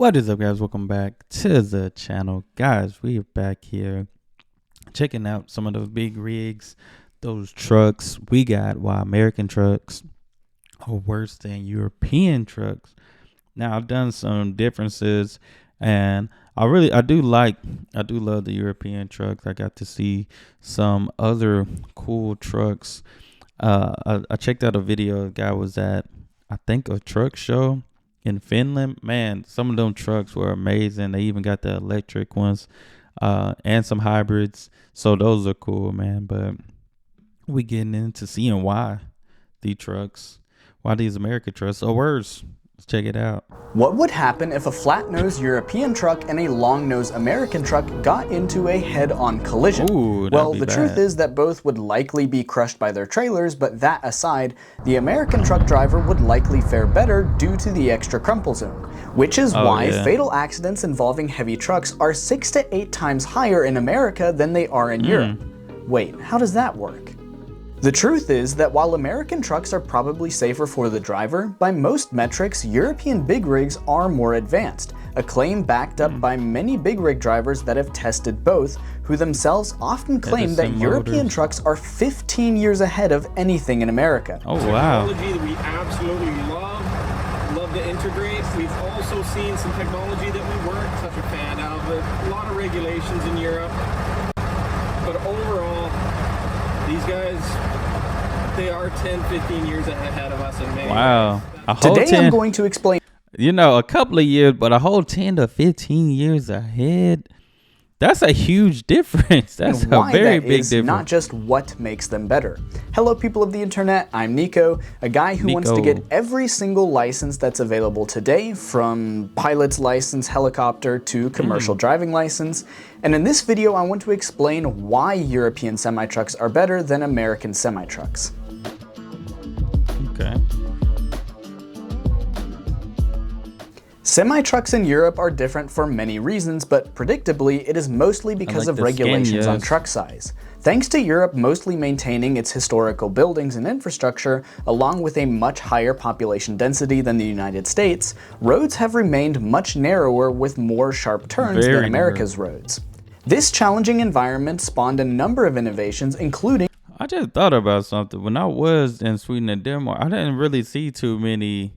What is up, guys? Welcome back to the channel. Guys, we are back here checking out some of those big rigs, those trucks. We got why American trucks are worse than European trucks. Now, I've done some differences, and I do love the European trucks. I got to see some other cool trucks. I checked out a video. A guy was at, I think, a truck show in Finland. Man, some of them trucks were amazing. They even got the electric ones, and some hybrids. So those are cool, man. But we getting into seeing why these American trucks are worse. Let's check it out. What would happen if a flat-nosed European truck and a long-nosed American truck got into a head-on collision? Ooh, well, the truth is that both would likely be crushed by their trailers, but that aside, the American truck driver would likely fare better due to the extra crumple zone, which is why fatal accidents involving heavy trucks are 6 to 8 times higher in America than they are in Europe. Wait, how does that work? The truth is that while American trucks are probably safer for the driver, by most metrics, European big rigs are more advanced, a claim backed up by many big rig drivers that have tested both, who themselves often claim that European trucks are 15 years ahead of anything in America. Oh, wow. Technology that we absolutely love to integrate. We've also seen some technology that we weren't such a fan of, a lot of regulations in Europe, but overall, these guys, they are 10, 15 years ahead of us in many Wow. ways. Today I'm going to explain, a couple of years, but a whole 10 to 15 years ahead. That's a huge difference. That's a very big difference. Not just what makes them better. Hello, people of the internet. I'm Nico, a guy who wants to get every single license that's available today, from pilot's license, helicopter, to commercial driving license. And in this video, I want to explain why European semi-trucks are better than American semi-trucks. Okay. Semi-trucks in Europe are different for many reasons, but predictably, it is mostly because of regulations on truck size. Thanks to Europe mostly maintaining its historical buildings and infrastructure, along with a much higher population density than the United States, roads have remained much narrower with more sharp turns than America's roads. This challenging environment spawned a number of innovations, including... I just thought about something. When I was in Sweden and Denmark, I didn't really see too many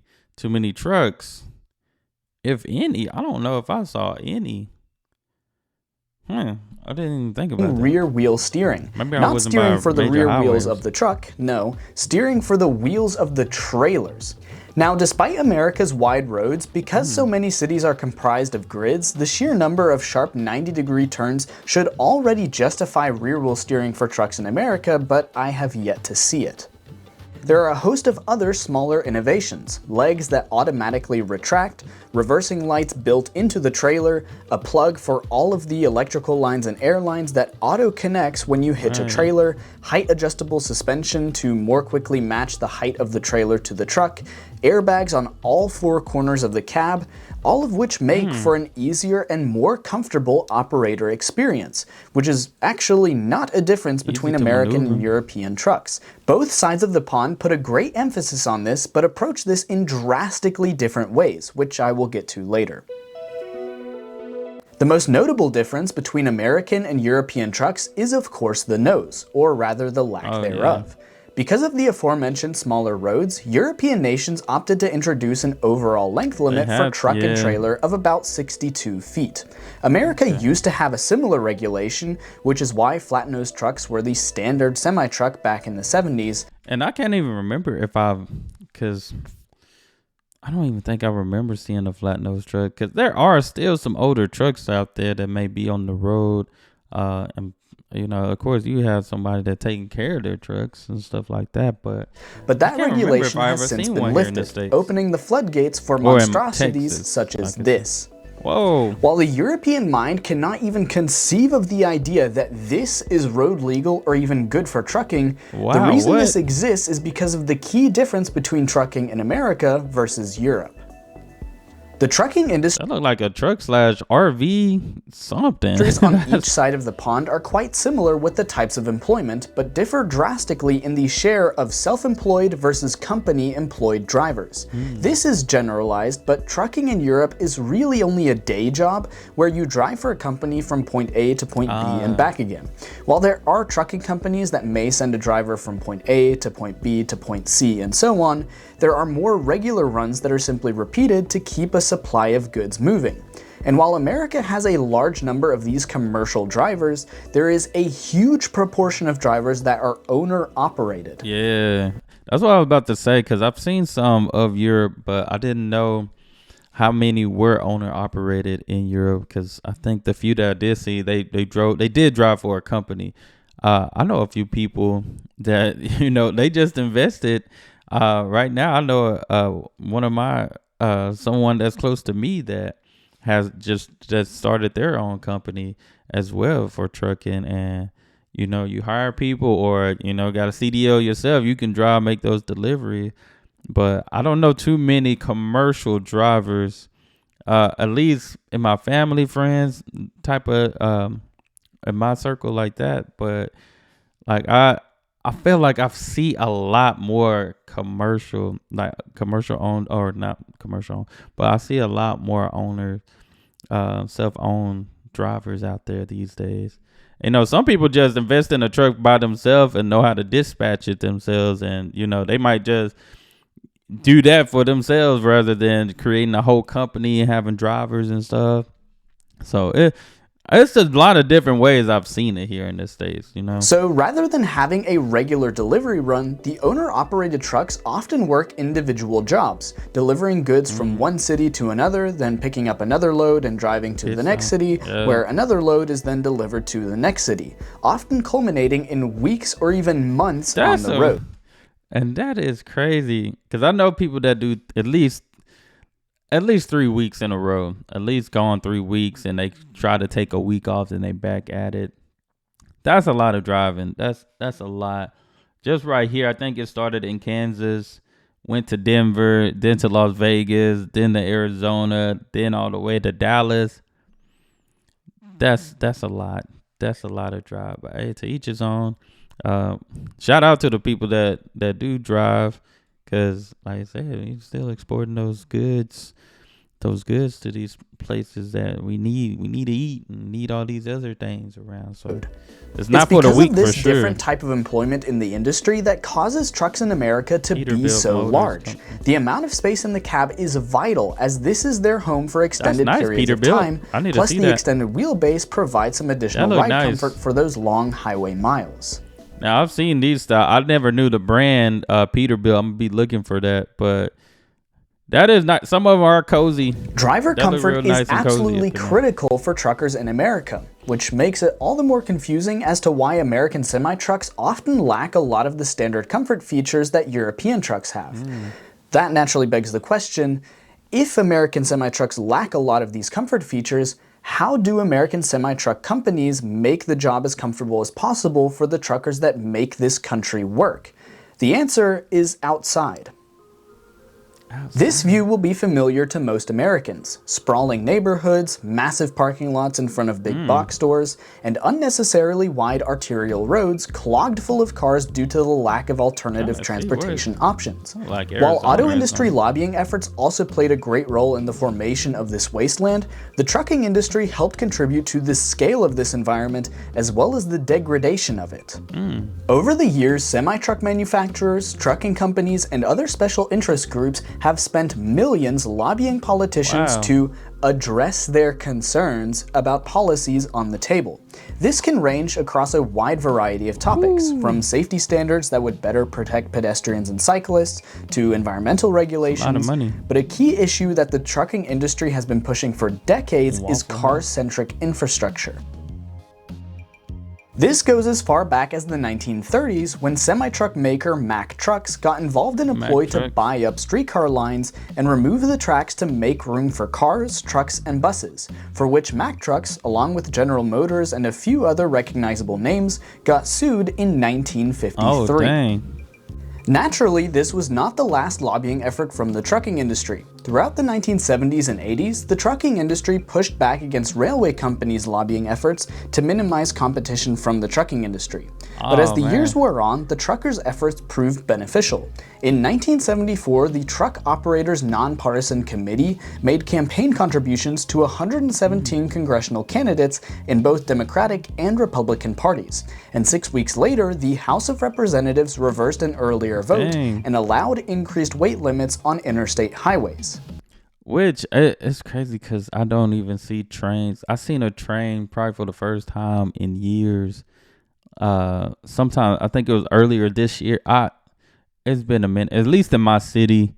trucks. If any. I don't know if I saw any. I didn't even think about that. Rear wheel steering. Maybe I Not wasn't steering by for the major rear wheels highways. of the truck, no, steering for the wheels of the trailers. Now, despite America's wide roads, because so many cities are comprised of grids, the sheer number of sharp 90-degree turns should already justify rear wheel steering for trucks in America, but I have yet to see it. There are a host of other smaller innovations: legs that automatically retract, reversing lights built into the trailer, a plug for all of the electrical lines and air lines that auto-connects when you hitch a trailer, height-adjustable suspension to more quickly match the height of the trailer to the truck, airbags on all 4 corners of the cab, all of which make for an easier and more comfortable operator experience, which is actually not a difference between American and European trucks. Both sides of the pond put a great emphasis on this, but approach this in drastically different ways, which I will get to later. The most notable difference between American and European trucks is, of course, the nose, or rather the lack thereof. Because of the aforementioned smaller roads, European nations opted to introduce an overall length limit for truck and trailer of about 62 feet. America used to have a similar regulation, which is why flat-nosed trucks were the standard semi-truck back in the 70s. And I can't even remember because I don't even think I remember seeing a flat-nosed truck, because there are still some older trucks out there that may be on the road, and of course, you have somebody that's taking care of their trucks and stuff like that, but that regulation has since been lifted, opening the floodgates for monstrosities such as this. Whoa. While the European mind cannot even conceive of the idea that this is road legal or even good for trucking, the reason this exists is because of the key difference between trucking in America versus Europe. The trucking industry That look like a truck slash RV something. on each side of the pond are quite similar with the types of employment, but differ drastically in the share of self-employed versus company-employed drivers. This is generalized, but trucking in Europe is really only a day job where you drive for a company from point A to point B and back again. While there are trucking companies that may send a driver from point A to point B to point C and so on, there are more regular runs that are simply repeated to keep a supply of goods moving. And while America has a large number of these commercial drivers, there is a huge proportion of drivers that are owner-operated. Yeah, that's what I was about to say, because I've seen some of Europe, but I didn't know how many were owner-operated in Europe, because I think the few that I did see, they did drive for a company. I know a few people that, they just invested. Right now, I know one of my someone that's close to me that has just started their own company as well for trucking, and you hire people, or got a CDL yourself, you can drive, make those deliveries. But I don't know too many commercial drivers, at least in my family, friends type of in my circle like that. But like I feel like I see a lot more commercial owned, or not commercial owned, but I see a lot more owners, self-owned drivers out there these days. Some people just invest in a truck by themselves and know how to dispatch it themselves, and they might just do that for themselves rather than creating a whole company and having drivers and stuff. So it's a lot of different ways I've seen it here in the States, So rather than having a regular delivery run, the owner-operated trucks often work individual jobs, delivering goods from one city to another, then picking up another load and driving to the next city, where another load is then delivered to the next city, often culminating in weeks or even months on the road. And that is crazy, because I know people that do at least 3 weeks in a row, at least gone 3 weeks, and they try to take a week off and they back at it. That's a lot of driving. That's a lot. Just right here, I think it started in Kansas, went to Denver, then to Las Vegas, then to Arizona, then all the way to Dallas. That's a lot. That's a lot of drive. But hey, to each his own. Shout out to the people that do drive, because like I said, you're still exporting those goods to these places that we need to eat and need all these other things around. So it's not for the weak, for sure. It's because of this different type of employment in the industry that causes trucks in America to be so large. The amount of space in the cab is vital, as this is their home for extended periods of time. Plus, the extended wheelbase provides some additional ride comfort for those long highway miles. Now, I've seen these style. I never knew the brand Peterbilt. I'm gonna be looking for that, but that is not. Some of them are cozy. Driver comfort is absolutely critical for truckers in America, which makes it all the more confusing as to why American semi-trucks often lack a lot of the standard comfort features that European trucks have. That naturally begs the question, if American semi-trucks lack a lot of these comfort features, how do American semi-truck companies make the job as comfortable as possible for the truckers that make this country work? The answer is outside. This view will be familiar to most Americans. Sprawling neighborhoods, massive parking lots in front of big box stores, and unnecessarily wide arterial roads clogged full of cars due to the lack of alternative transportation options. While auto industry lobbying efforts also played a great role in the formation of this wasteland, the trucking industry helped contribute to the scale of this environment as well as the degradation of it. Over the years, semi-truck manufacturers, trucking companies, and other special interest groups have spent millions lobbying politicians to address their concerns about policies on the table. This can range across a wide variety of topics, from safety standards that would better protect pedestrians and cyclists, to environmental regulations. But a key issue that the trucking industry has been pushing for decades is car-centric infrastructure. This goes as far back as the 1930s, when semi-truck maker Mack Trucks got involved in a ploy to buy up streetcar lines and remove the tracks to make room for cars, trucks, and buses, for which Mack Trucks, along with General Motors and a few other recognizable names, got sued in 1953. Oh, dang. Naturally, this was not the last lobbying effort from the trucking industry. Throughout the 1970s and 80s, the trucking industry pushed back against railway companies' lobbying efforts to minimize competition from the trucking industry. But as the years wore on, the truckers' efforts proved beneficial. In 1974, the Truck Operators Nonpartisan Committee made campaign contributions to 117 congressional candidates in both Democratic and Republican parties. And 6 weeks later, the House of Representatives reversed an earlier vote and allowed increased weight limits on interstate highways. Which it's crazy because I don't even see trains. I seen a train probably for the first time in years. Sometime I think it was earlier this year. It's been a minute, at least in my city.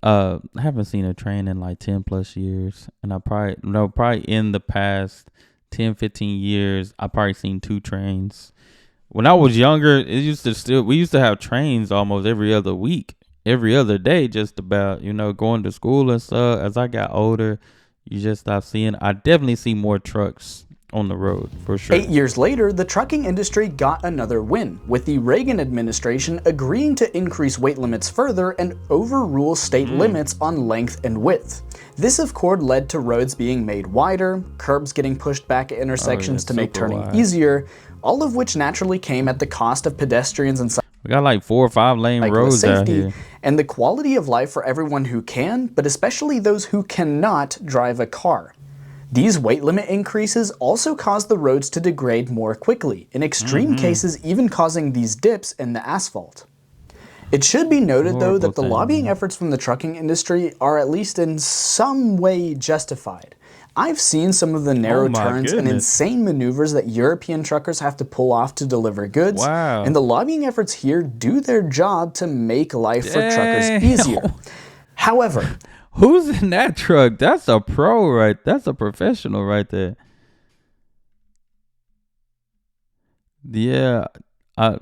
I haven't seen a train in like 10 plus years, and I probably in the past 10, 15 years, I probably seen 2 trains. When I was younger, we used to have trains almost every other week, every other day, just about, going to school and stuff. As I got older, you just stop seeing. I definitely see more trucks on the road, for sure. 8 years later, the trucking industry got another win, with the Reagan administration agreeing to increase weight limits further and overrule state limits on length and width. This, of course, led to roads being made wider, curbs getting pushed back at intersections to make turning easier, all of which naturally came at the cost of pedestrians and we got like 4 or 5 lane roads out here. And the quality of life for everyone who can, but especially those who cannot drive a car. These weight limit increases also cause the roads to degrade more quickly, in extreme cases even causing these dips in the asphalt. It should be noted, though, that the lobbying efforts from the trucking industry are at least in some way justified. I've seen some of the narrow turns and insane maneuvers that European truckers have to pull off to deliver goods, and the lobbying efforts here do their job to make life for truckers easier. However, who's in that truck? That's a pro, right? That's a professional right there. Yeah, I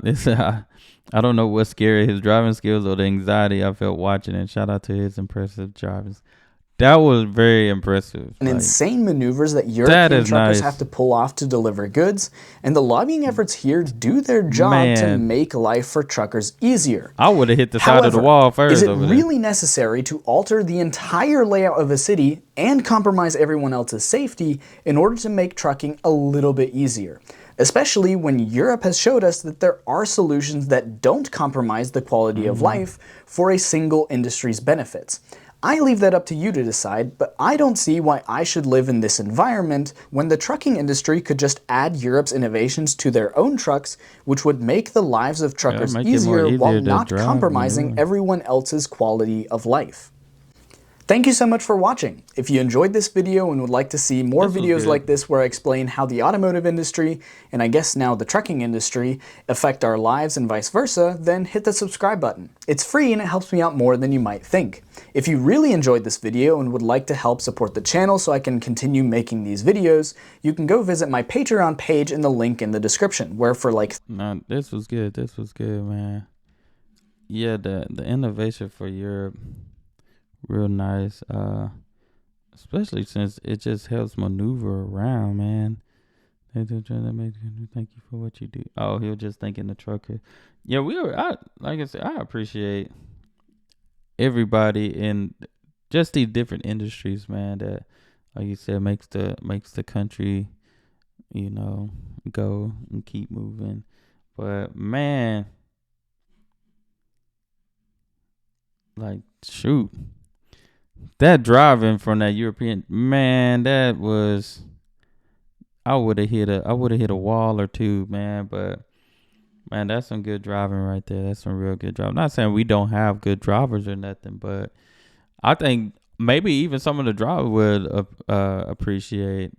don't know what's scary, his driving skills or the anxiety I felt watching it. Shout out to his impressive drivers. That was very impressive. Insane maneuvers that European truckers have to pull off to deliver goods, and the lobbying efforts here do their job to make life for truckers easier. I would have hit the side of the wall first. Is it really necessary to alter the entire layout of a city and compromise everyone else's safety in order to make trucking a little bit easier? Especially when Europe has showed us that there are solutions that don't compromise the quality of life for a single industry's benefits. I leave that up to you to decide, but I don't see why I should live in this environment when the trucking industry could just add Europe's innovations to their own trucks, which would make the lives of truckers easier while not compromising everyone else's quality of life. Thank you so much for watching. If you enjoyed this video and would like to see more videos like this where I explain how the automotive industry, and I guess now the trucking industry, affect our lives and vice versa, then hit the subscribe button. It's free and it helps me out more than you might think. If you really enjoyed this video and would like to help support the channel so I can continue making these videos, you can go visit my Patreon page in the link in the description, where for like... This was good, man. Yeah, the innovation for Europe, real nice, especially since it just helps maneuver around, man. Thank you for what you do. Oh, he was just thanking the trucker. Yeah, like I said, I appreciate everybody in just these different industries, man, that, like you said, makes the country, go and keep moving. But man, like, shoot, that driving from that European, man, that was, I would have hit a wall or two, man. But man, that's some good driving right there. That's some real good driving. I'm not saying we don't have good drivers or nothing, but I think maybe even some of the drivers would appreciate,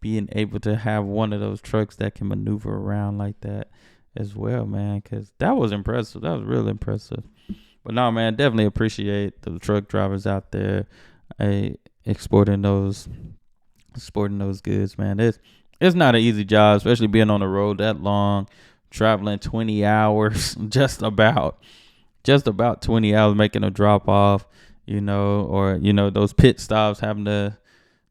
being able to have one of those trucks that can maneuver around like that as well, man. Because that was impressive. That was real impressive. But no, man, definitely appreciate the truck drivers out there, exporting those goods, man. It's not an easy job, especially being on the road that long, traveling 20 hours, just about 20 hours, making a drop off, or those pit stops, having to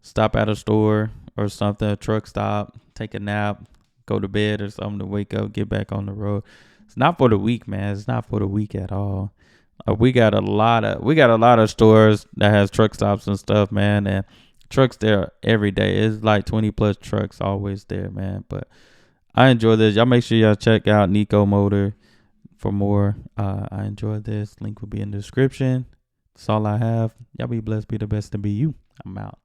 stop at a store or something, a truck stop, take a nap, go to bed or something to wake up, get back on the road. It's not for the weak, man. It's not for the weak at all. We got a lot of stores that has truck stops and stuff, man, and trucks there every day. It's like 20 plus trucks always there, man. But I enjoy this. Y'all make sure y'all check out Nico Motor for more. I enjoyed this. Link will be in the description. That's all I have. Y'all be blessed, be the best, and be you. I'm out.